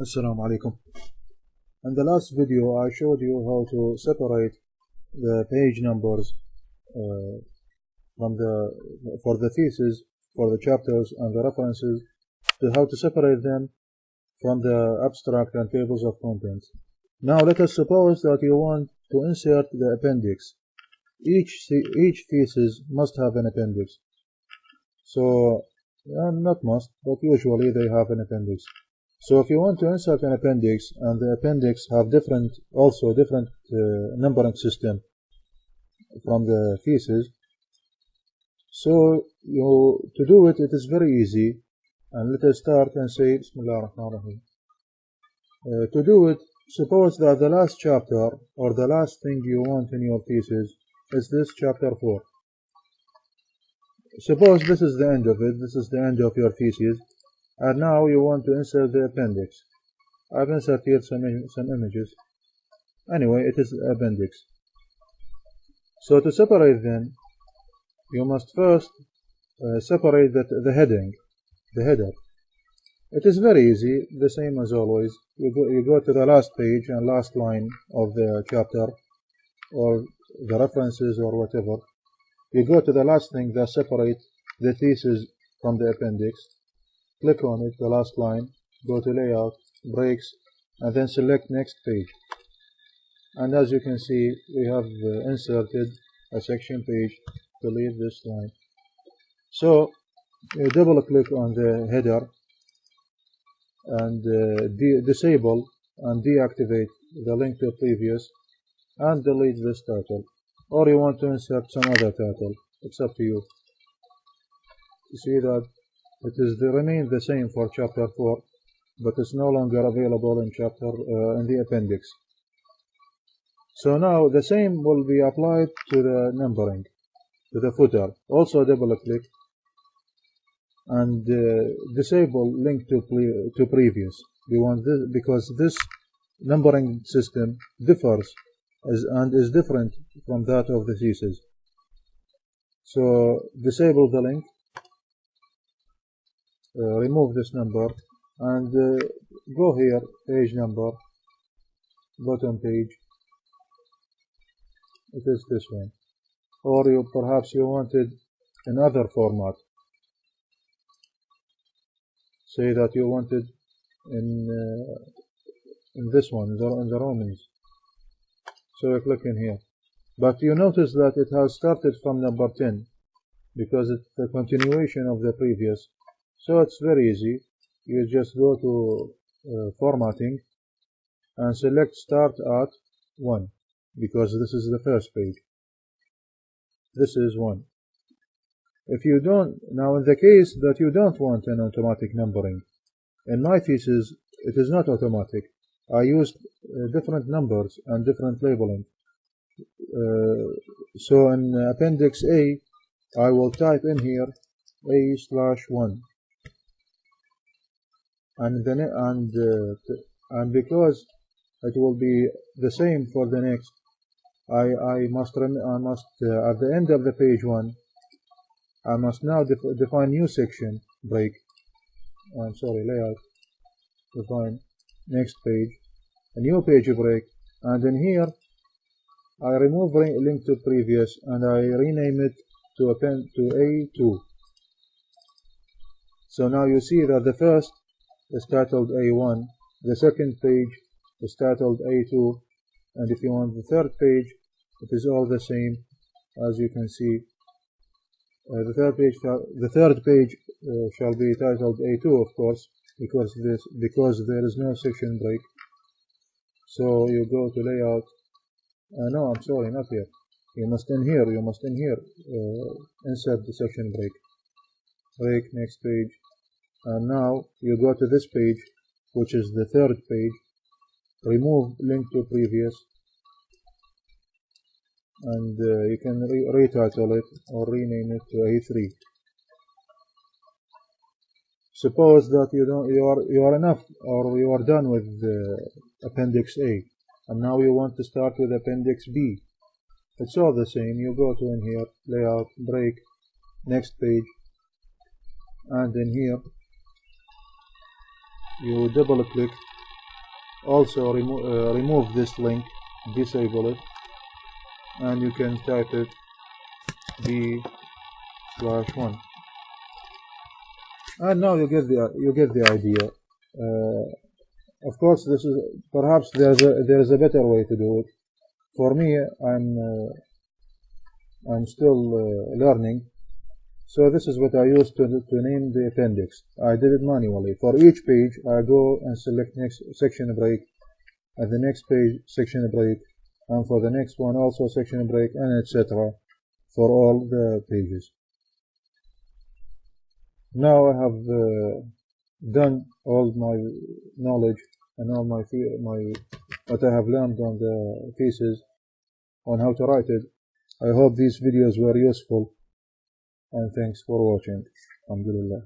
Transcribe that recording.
Assalamu alaikum. In the last video I showed you how to separate the page numbers for the thesis, for the chapters and the references, to how to separate them from the abstract and tables of contents. Now let us suppose that you want to insert the appendix. Each thesis must have an appendix. So, not must, but usually they have an appendix. So if you want to insert an appendix, and the appendix have different numbering system from the thesis, so to do it, it is very easy. And let us start and say Bismillah ar-Rahman ar-Rahim. To do it, suppose that the last chapter or the last thing you want in your thesis is this chapter 4. Suppose this is the end of it, this is the end of your thesis, and now you want to insert the appendix. I've inserted some images. Anyway, it is the appendix. So to separate them, you must first separate the heading, the header. It is very easy, the same as always. You go to the last page and last line of the chapter, or the references or whatever. You go to the last thing that separates the thesis from the appendix. Click on it, the last line, go to layout, breaks, and then select next page. And as you can see, we have inserted a section page to leave this line. So you double click on the header and disable and deactivate the link to previous and delete this title. Or you want to insert some other title, it's up to you. You see that it is remain the same for chapter 4, but it's no longer available in in the appendix. So now the same will be applied to the numbering, to the footer. Also double click and disable link to previous. We want this because this numbering system differs and is different from that of the thesis. So disable the link, remove this number, and go here, page number, bottom page. It is this one. Or perhaps you wanted another format. Say that you wanted in this one, in the Romans. So you click in here. But you notice that it has started from number 10 because it's the continuation of the previous. So it's very easy. You just go to formatting and select start at 1 because this is the first page. This is 1. If you don't, now in the case that you don't want an automatic numbering, in my thesis it is not automatic. I used different numbers and different labeling. So in appendix A, I will type in here A/1, and because it will be the same for the next, I must at the end of the page 1, I must now define new section break. Layout. Define next page, a new page break, and in here I remove link to previous and I rename it to A2. So now you see that the first is titled A1, the second page is titled A2, and if you want the third page, it is all the same. As you can see, the third page shall be titled A2, of course, because there is no section break. So you go to layout. No, I'm sorry, not here. You must in here. Insert the section break. Break next page. And now you go to this page, which is the third page. Remove link to previous, and you can retitle it or rename it to A3. Suppose that you are enough, or you are done with appendix A, and now you want to start with appendix B. It's all the same. You go to in here, layout, break, next page, and in here you double click Also remove this link, disable it, and you can type it b/1, and now you get the idea. Of course, this is perhaps there is a better way to do it. For me, I'm still learning, so this is what I used to name the appendix. I did it manually. For each page, I go and select next section break, and the next page section break, and for the next one also section break, and etc. for all the pages. Now I have done all my knowledge and all my what I have learned on the thesis on how to write it. I hope these videos were useful, and thanks for watching. Alhamdulillah.